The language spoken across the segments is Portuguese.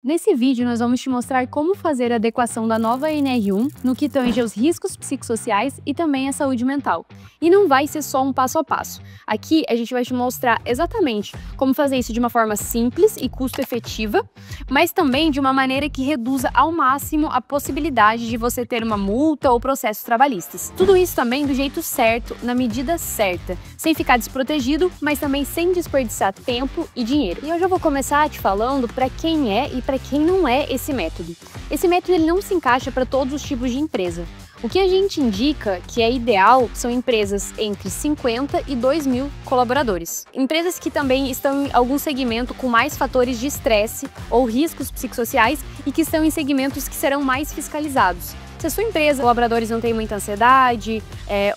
Nesse vídeo, nós vamos te mostrar como fazer a adequação da nova NR1 no que tange aos riscos psicossociais e também à saúde mental. E não vai ser só um passo a passo. Aqui, a gente vai te mostrar exatamente como fazer isso de uma forma simples e custo-efetiva, mas também de uma maneira que reduza ao máximo a possibilidade de você ter uma multa ou processos trabalhistas. Tudo isso também do jeito certo, na medida certa, sem ficar desprotegido, mas também sem desperdiçar tempo e dinheiro. E eu já vou começar te falando para quem é e para quem não é esse método. Esse método ele não se encaixa para todos os tipos de empresa. O que a gente indica que é ideal são empresas entre 50 e 2.000 colaboradores. Empresas que também estão em algum segmento com mais fatores de estresse ou riscos psicossociais e que estão em segmentos que serão mais fiscalizados. Se a sua empresa, colaboradores não têm muita ansiedade,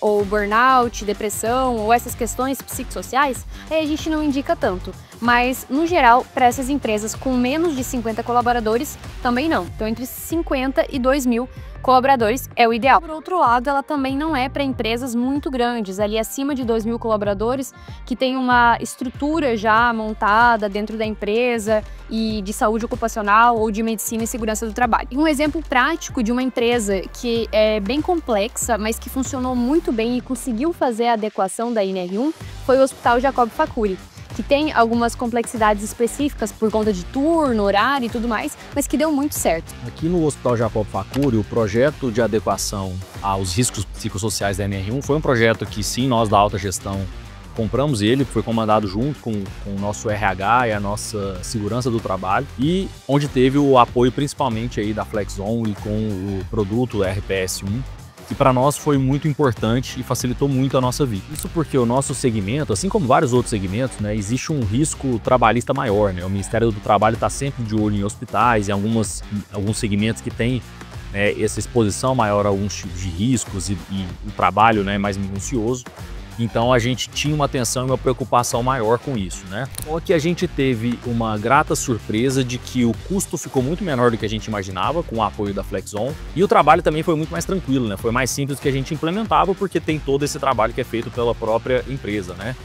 ou burnout, depressão, ou essas questões psicossociais, aí a gente não indica tanto. Mas, no geral, para essas empresas com menos de 50 colaboradores, também não. Então, entre 50 e 2.000 colaboradores é o ideal. Por outro lado, ela também não é para empresas muito grandes, ali acima de 2.000 colaboradores, que tem uma estrutura já montada dentro da empresa e de saúde ocupacional ou de medicina e segurança do trabalho. E um exemplo prático de uma empresa que é bem complexa, mas que funcionou muito bem e conseguiu fazer a adequação da NR1 foi o Hospital Jacob Facuri, que tem algumas complexidades específicas por conta de turno, horário e tudo mais, mas que deu muito certo. Aqui no Hospital Jacob Facuri, o projeto de adequação aos riscos psicossociais da NR1 foi um projeto que sim, nós da alta gestão compramos ele, foi comandado junto com o nosso RH e a nossa segurança do trabalho e onde teve o apoio principalmente aí da FlexOn e com o produto RPS-1, que para nós foi muito importante e facilitou muito a nossa vida. Isso porque o nosso segmento, assim como vários outros segmentos, né, existe um risco trabalhista maior, né? O Ministério do Trabalho está sempre de olho em hospitais, em alguns segmentos que têm essa exposição maior a alguns tipos de riscos e o trabalho, né, mais minucioso. Então a gente tinha uma atenção e uma preocupação maior com isso, né? Só que a gente teve uma grata surpresa de que o custo ficou muito menor do que a gente imaginava com o apoio da FlexOn e o trabalho também foi muito mais tranquilo, né? Foi mais simples do que a gente implementava porque tem todo esse trabalho que é feito pela própria empresa, né?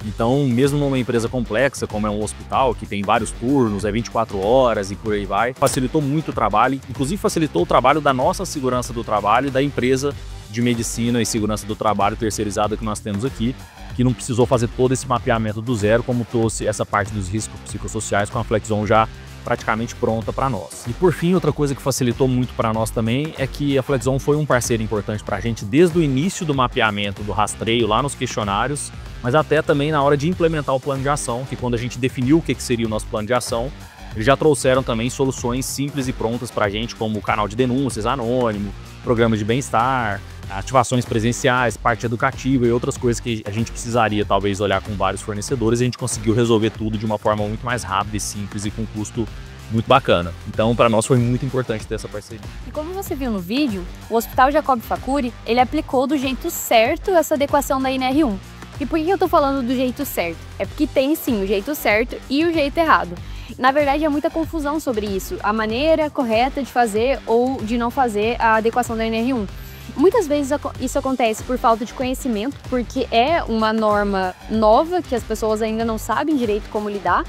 Então, mesmo numa empresa complexa, como é um hospital, que tem vários turnos, 24 horas e por aí vai, facilitou muito o trabalho, inclusive facilitou o trabalho da nossa segurança do trabalho e da empresa de medicina e segurança do trabalho terceirizada que nós temos aqui, que não precisou fazer todo esse mapeamento do zero, como trouxe essa parte dos riscos psicossociais com a FlexOn já praticamente pronta para nós. E por fim, outra coisa que facilitou muito para nós também é que a FlexOn foi um parceiro importante para a gente desde o início do mapeamento, do rastreio lá nos questionários, mas até também na hora de implementar o plano de ação, que quando a gente definiu o que seria o nosso plano de ação, eles já trouxeram também soluções simples e prontas para a gente, como o canal de denúncias anônimo, programas de bem-estar, ativações presenciais, parte educativa e outras coisas que a gente precisaria talvez olhar com vários fornecedores. A gente conseguiu resolver tudo de uma forma muito mais rápida e simples e com custo muito bacana. Então, para nós foi muito importante ter essa parceria. E como você viu no vídeo, o Hospital Jacob Facuri, ele aplicou do jeito certo essa adequação da NR1. E por que eu tô falando do jeito certo? É porque tem sim o jeito certo e o jeito errado. Na verdade, há muita confusão sobre isso, a maneira correta de fazer ou de não fazer a adequação da NR1. Muitas vezes isso acontece por falta de conhecimento, porque é uma norma nova que as pessoas ainda não sabem direito como lidar,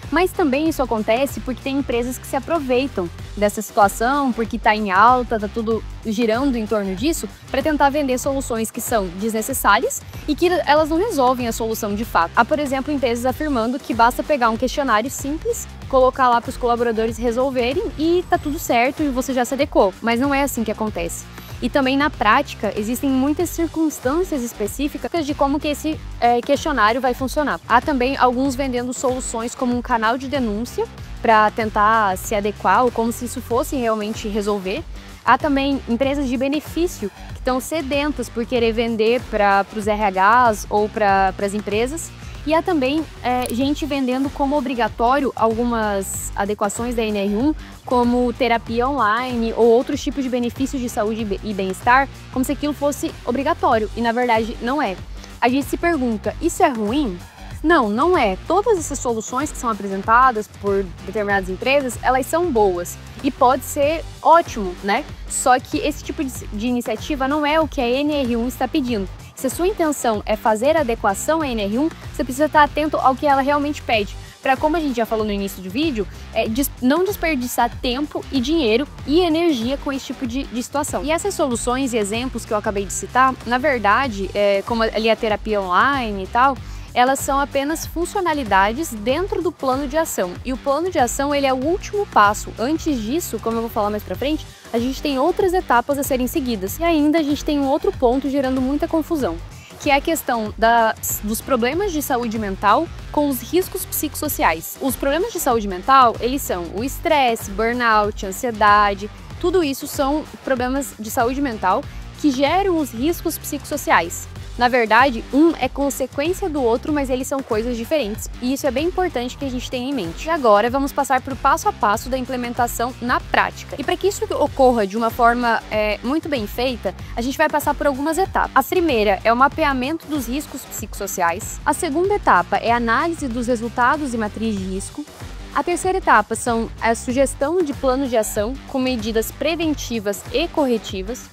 mas também isso acontece porque tem empresas que se aproveitam dessa situação, porque está em alta, está tudo girando em torno disso, para tentar vender soluções que são desnecessárias e que elas não resolvem a solução de fato. Há, por exemplo, empresas afirmando que basta pegar um questionário simples, colocar lá para os colaboradores resolverem e tá tudo certo e você já se adequou, mas não é assim que acontece. E também na prática existem muitas circunstâncias específicas de como que esse questionário vai funcionar. Há também alguns vendendo soluções como um canal de denúncia para tentar se adequar ou como se isso fosse realmente resolver. Há também empresas de benefício que estão sedentas por querer vender para os RHs ou para as empresas. E há também gente vendendo como obrigatório algumas adequações da NR1, como terapia online ou outros tipos de benefícios de saúde e bem-estar, como se aquilo fosse obrigatório, e na verdade não é. A gente se pergunta, isso é ruim? Não, não é. Todas essas soluções que são apresentadas por determinadas empresas, elas são boas e pode ser ótimo, né? Só que esse tipo de iniciativa não é o que a NR1 está pedindo. Se a sua intenção é fazer adequação à NR1, você precisa estar atento ao que ela realmente pede. para, como a gente já falou no início do vídeo, não desperdiçar tempo e dinheiro e energia com esse tipo de situação. E essas soluções e exemplos que eu acabei de citar, na verdade, como ali a terapia online e tal, elas são apenas funcionalidades dentro do plano de ação. E o plano de ação, ele é o último passo. Antes disso, como eu vou falar mais pra frente, a gente tem outras etapas a serem seguidas. E ainda a gente tem um outro ponto gerando muita confusão, que é a questão dos problemas de saúde mental com os riscos psicossociais. Os problemas de saúde mental, eles são o estresse, burnout, ansiedade, tudo isso são problemas de saúde mental que geram os riscos psicossociais. Na verdade, um é consequência do outro, mas eles são coisas diferentes, e isso é bem importante que a gente tenha em mente. E agora vamos passar para o passo a passo da implementação na prática. E para que isso ocorra de uma forma muito bem feita, a gente vai passar por algumas etapas. A primeira é o mapeamento dos riscos psicossociais. A segunda etapa é a análise dos resultados e matriz de risco. A terceira etapa são a sugestão de plano de ação com medidas preventivas e corretivas.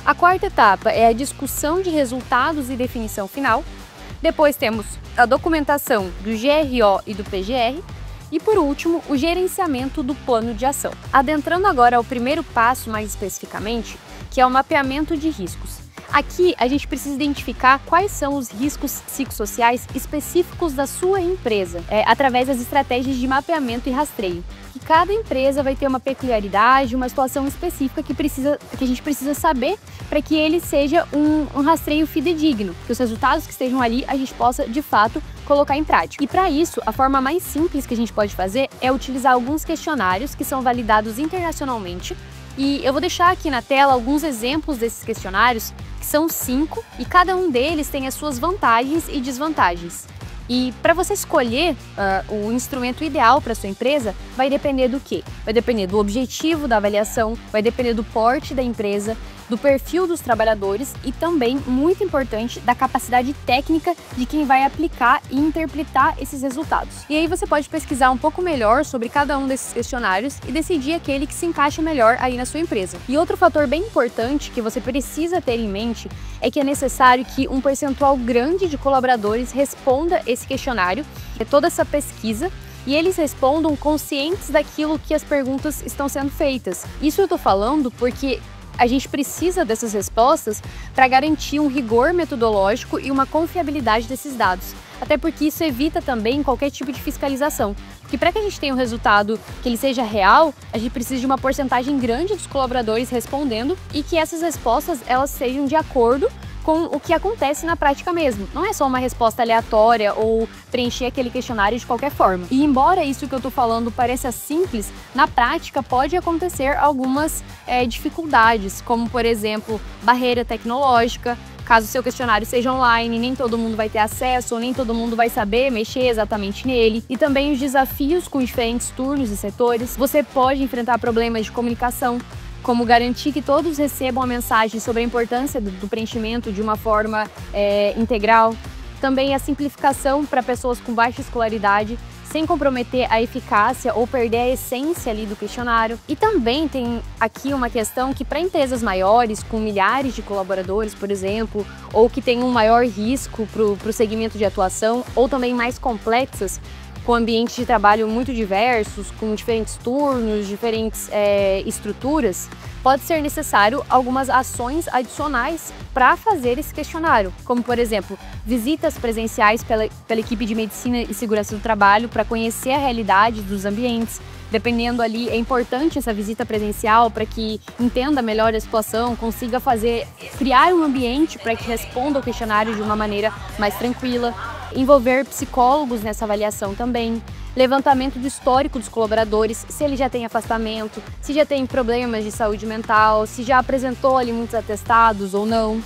A quarta etapa é a discussão de resultados e definição final. Depois temos a documentação do GRO e do PGR. E por último, o gerenciamento do plano de ação. Adentrando agora ao primeiro passo mais especificamente, que é o mapeamento de riscos. Aqui a gente precisa identificar quais são os riscos psicossociais específicos da sua empresa, através das estratégias de mapeamento e rastreio. Que cada empresa vai ter uma peculiaridade, uma situação específica que a gente precisa saber para que ele seja um rastreio fidedigno, que os resultados que estejam ali a gente possa, de fato, colocar em prática. E para isso, a forma mais simples que a gente pode fazer é utilizar alguns questionários que são validados internacionalmente. E eu vou deixar aqui na tela alguns exemplos desses questionários, que são 5, e cada um deles tem as suas vantagens e desvantagens. E para você escolher o instrumento ideal para sua empresa, vai depender do quê? Vai depender do objetivo da avaliação, vai depender do porte da empresa, do perfil dos trabalhadores e também, muito importante, da capacidade técnica de quem vai aplicar e interpretar esses resultados. E aí você pode pesquisar um pouco melhor sobre cada um desses questionários e decidir aquele que se encaixa melhor aí na sua empresa. E outro fator bem importante que você precisa ter em mente é que é necessário que um percentual grande de colaboradores responda esse questionário, toda essa pesquisa, e eles respondam conscientes daquilo que as perguntas estão sendo feitas. Isso eu tô falando porque a gente precisa dessas respostas para garantir um rigor metodológico e uma confiabilidade desses dados. Até porque isso evita também qualquer tipo de fiscalização. Porque para que a gente tenha um resultado que ele seja real, a gente precisa de uma porcentagem grande dos colaboradores respondendo e que essas respostas elas sejam de acordo com o que acontece na prática mesmo. Não é só uma resposta aleatória ou preencher aquele questionário de qualquer forma. E embora isso que eu tô falando pareça simples, na prática pode acontecer algumas dificuldades, como por exemplo, barreira tecnológica. Caso o seu questionário seja online, nem todo mundo vai ter acesso ou nem todo mundo vai saber mexer exatamente nele. E também os desafios com diferentes turnos e setores. Você pode enfrentar problemas de comunicação, como garantir que todos recebam a mensagem sobre a importância do preenchimento de uma forma integral. Também a simplificação para pessoas com baixa escolaridade, sem comprometer a eficácia ou perder a essência ali do questionário. E também tem aqui uma questão que para empresas maiores, com milhares de colaboradores, por exemplo, ou que tem um maior risco para o segmento de atuação, ou também mais complexas, com ambientes de trabalho muito diversos, com diferentes turnos, diferentes estruturas, pode ser necessário algumas ações adicionais para fazer esse questionário, como por exemplo, visitas presenciais pela equipe de medicina e segurança do trabalho para conhecer a realidade dos ambientes. Dependendo ali, é importante essa visita presencial para que entenda melhor a situação, consiga criar um ambiente para que responda ao questionário de uma maneira mais tranquila. Envolver psicólogos nessa avaliação também. Levantamento do histórico dos colaboradores, se ele já tem afastamento, se já tem problemas de saúde mental, se já apresentou ali muitos atestados ou não.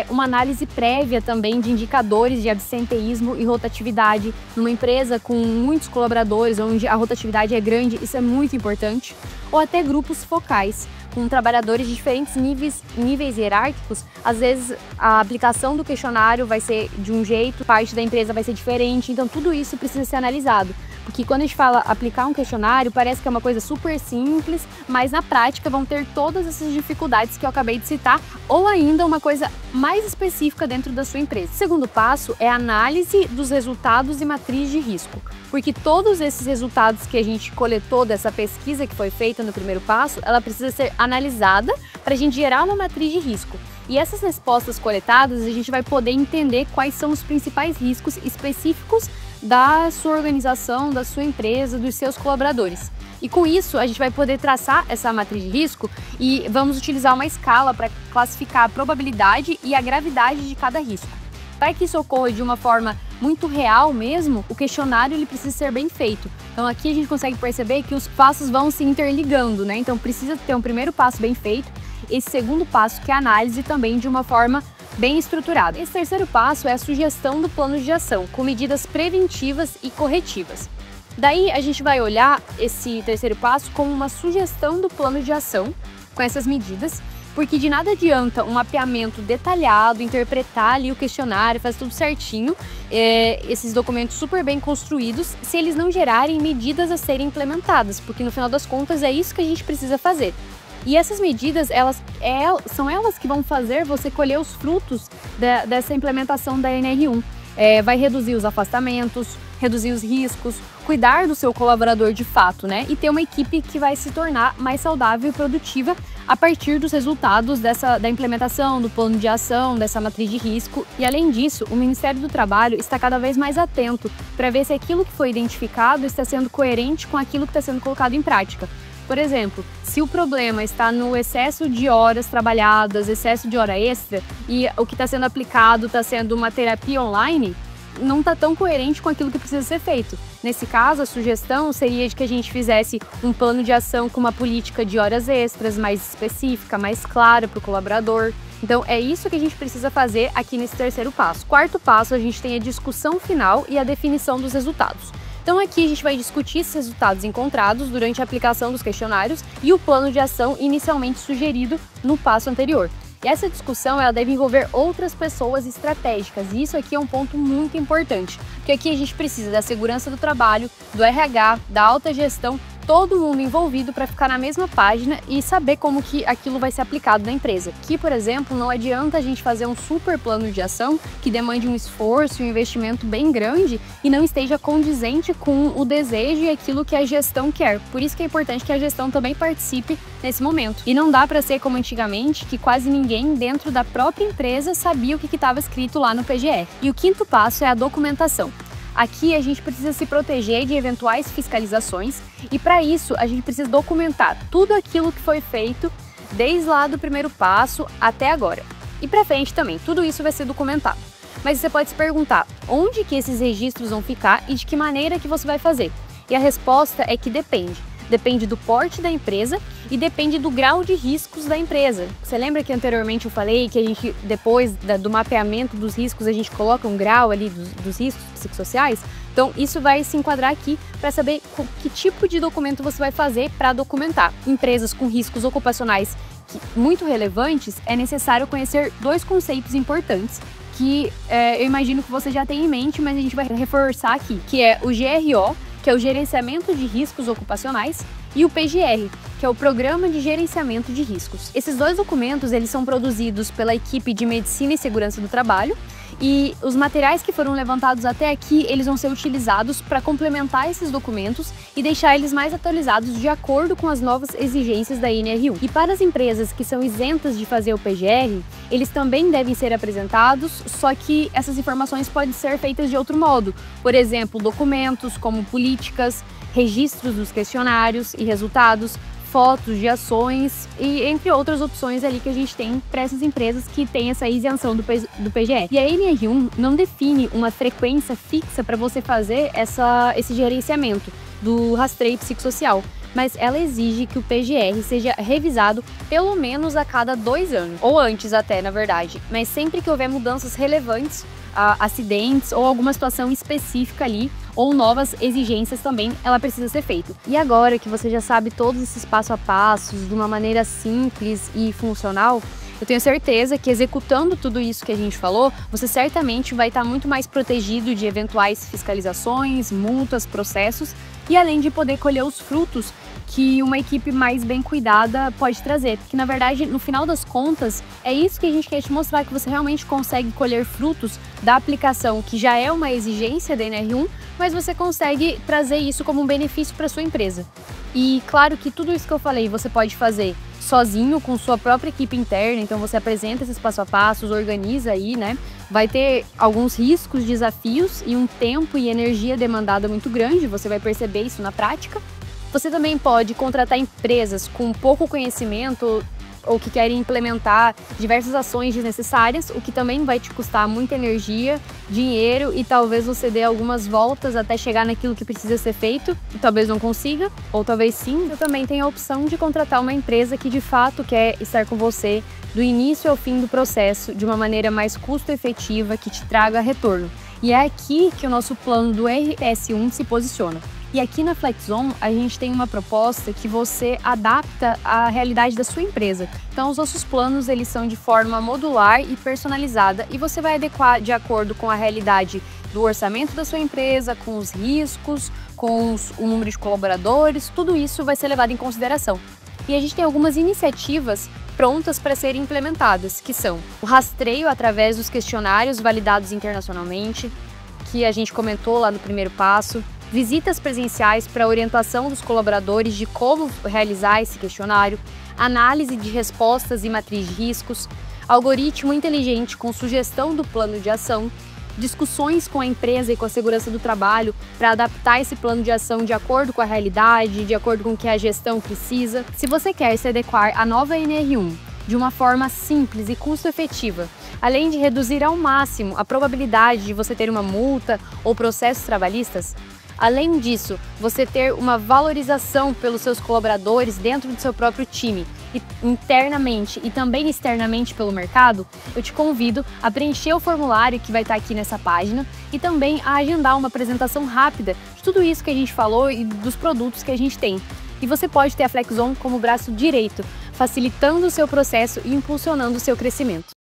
Uma análise prévia também de indicadores de absenteísmo e rotatividade. Numa empresa com muitos colaboradores, onde a rotatividade é grande, isso é muito importante. Ou até grupos focais, com trabalhadores de diferentes níveis hierárquicos. Às vezes a aplicação do questionário vai ser de um jeito, parte da empresa vai ser diferente, então tudo isso precisa ser analisado. que quando a gente fala aplicar um questionário, parece que é uma coisa super simples, mas na prática vão ter todas essas dificuldades que eu acabei de citar, ou ainda uma coisa mais específica dentro da sua empresa. O segundo passo é a análise dos resultados e matriz de risco, porque todos esses resultados que a gente coletou dessa pesquisa que foi feita no primeiro passo, ela precisa ser analisada para a gente gerar uma matriz de risco. E essas respostas coletadas, a gente vai poder entender quais são os principais riscos específicos da sua organização, da sua empresa, dos seus colaboradores. E com isso, a gente vai poder traçar essa matriz de risco e vamos utilizar uma escala para classificar a probabilidade e a gravidade de cada risco. Para que isso ocorra de uma forma muito real mesmo, o questionário ele precisa ser bem feito. Então aqui a gente consegue perceber que os passos vão se interligando, né? Então precisa ter um primeiro passo bem feito, esse segundo passo que é a análise também de uma forma bem estruturada. Esse terceiro passo é a sugestão do plano de ação, com medidas preventivas e corretivas. Daí a gente vai olhar esse terceiro passo como uma sugestão do plano de ação com essas medidas, porque de nada adianta um mapeamento detalhado, interpretar ali o questionário, fazer tudo certinho, esses documentos super bem construídos, se eles não gerarem medidas a serem implementadas, porque no final das contas é isso que a gente precisa fazer. E essas medidas, são elas que vão fazer você colher os frutos dessa implementação da NR1. Vai reduzir os afastamentos, reduzir os riscos, cuidar do seu colaborador de fato, né? E ter uma equipe que vai se tornar mais saudável e produtiva a partir dos resultados da implementação, do plano de ação, dessa matriz de risco. E além disso, o Ministério do Trabalho está cada vez mais atento para ver se aquilo que foi identificado está sendo coerente com aquilo que está sendo colocado em prática. Por exemplo, se o problema está no excesso de horas trabalhadas, excesso de hora extra, e o que está sendo aplicado está sendo uma terapia online, não está tão coerente com aquilo que precisa ser feito. Nesse caso, a sugestão seria de que a gente fizesse um plano de ação com uma política de horas extras mais específica, mais clara para o colaborador. Então, é isso que a gente precisa fazer aqui nesse terceiro passo. Quarto passo, a gente tem a discussão final e a definição dos resultados. Então aqui a gente vai discutir esses resultados encontrados durante a aplicação dos questionários e o plano de ação inicialmente sugerido no passo anterior. E essa discussão ela deve envolver outras pessoas estratégicas, e isso aqui é um ponto muito importante, porque aqui a gente precisa da segurança do trabalho, do RH, da alta gestão, todo mundo envolvido para ficar na mesma página e saber como que aquilo vai ser aplicado na empresa. Que, por exemplo, não adianta a gente fazer um super plano de ação que demande um esforço e um investimento bem grande e não esteja condizente com o desejo e aquilo que a gestão quer. Por isso que é importante que a gestão também participe nesse momento. E não dá para ser como antigamente, que quase ninguém dentro da própria empresa sabia o que estava escrito lá no PGR. E o quinto passo é a documentação. Aqui a gente precisa se proteger de eventuais fiscalizações e para isso a gente precisa documentar tudo aquilo que foi feito desde lá do primeiro passo até agora. E para frente também, tudo isso vai ser documentado. Mas você pode se perguntar onde que esses registros vão ficar e de que maneira que você vai fazer. E a resposta é que depende. Depende do porte da empresa e depende do grau de riscos da empresa. Você lembra que anteriormente eu falei que a gente, depois do mapeamento dos riscos, a gente coloca um grau ali dos riscos psicossociais? Então, isso vai se enquadrar aqui para saber que tipo de documento você vai fazer para documentar. Empresas com riscos ocupacionais muito relevantes, é necessário conhecer dois conceitos importantes que eu imagino que você já tem em mente, mas a gente vai reforçar aqui, que é o GRO, que é o Gerenciamento de Riscos Ocupacionais, e o PGR, que é o Programa de Gerenciamento de Riscos. Esses dois documentos eles são produzidos pela equipe de Medicina e Segurança do Trabalho e os materiais que foram levantados até aqui eles vão ser utilizados para complementar esses documentos e deixar eles mais atualizados de acordo com as novas exigências da NR1. E para as empresas que são isentas de fazer o PGR, eles também devem ser apresentados, só que essas informações podem ser feitas de outro modo. Por exemplo, documentos como políticas, registros dos questionários e resultados, fotos de ações e entre outras opções ali que a gente tem para essas empresas que têm essa isenção do PGR. E a NR1 não define uma frequência fixa para você fazer esse gerenciamento do rastreio psicossocial, mas ela exige que o PGR seja revisado pelo menos a cada 2 anos, ou antes até, na verdade, mas sempre que houver mudanças relevantes, acidentes ou alguma situação específica ali, ou novas exigências também, ela precisa ser feita. E agora que você já sabe todos esses passo a passos de uma maneira simples e funcional, Eu tenho certeza que executando tudo isso que a gente falou, você certamente vai estar muito mais protegido de eventuais fiscalizações, multas, processos e além de poder colher os frutos que uma equipe mais bem cuidada pode trazer. Porque, na verdade, no final das contas, é isso que a gente quer te mostrar, que você realmente consegue colher frutos da aplicação, que já é uma exigência da NR1, mas você consegue trazer isso como um benefício para sua empresa. E claro que tudo isso que eu falei você pode fazer sozinho, com sua própria equipe interna, então você apresenta esses passo a passos, organiza aí, né? Vai ter alguns riscos, desafios e um tempo e energia demandada muito grande, você vai perceber isso na prática. Você também pode contratar empresas com pouco conhecimento ou que querem implementar diversas ações desnecessárias, o que também vai te custar muita energia, dinheiro e talvez você dê algumas voltas até chegar naquilo que precisa ser feito e talvez não consiga, ou talvez sim. Você também tem a opção de contratar uma empresa que de fato quer estar com você do início ao fim do processo de uma maneira mais custo-efetiva que te traga retorno. E é aqui que o nosso plano do RS1 se posiciona. E aqui na FlexOn, a gente tem uma proposta que você adapta à realidade da sua empresa. Então, os nossos planos, eles são de forma modular e personalizada e você vai adequar de acordo com a realidade do orçamento da sua empresa, com os riscos, com o número de colaboradores, tudo isso vai ser levado em consideração. E a gente tem algumas iniciativas prontas para serem implementadas, que são o rastreio através dos questionários validados internacionalmente, que a gente comentou lá no primeiro passo, visitas presenciais para orientação dos colaboradores de como realizar esse questionário, análise de respostas e matriz de riscos, algoritmo inteligente com sugestão do plano de ação, discussões com a empresa e com a segurança do trabalho para adaptar esse plano de ação de acordo com a realidade, de acordo com o que a gestão precisa. Se você quer se adequar à nova NR1 de uma forma simples e custo-efetiva, além de reduzir ao máximo a probabilidade de você ter uma multa ou processos trabalhistas, além disso, você ter uma valorização pelos seus colaboradores dentro do seu próprio time, internamente e também externamente pelo mercado, eu te convido a preencher o formulário que vai estar aqui nessa página e também a agendar uma apresentação rápida de tudo isso que a gente falou e dos produtos que a gente tem. E você pode ter a FlexOn como braço direito, facilitando o seu processo e impulsionando o seu crescimento.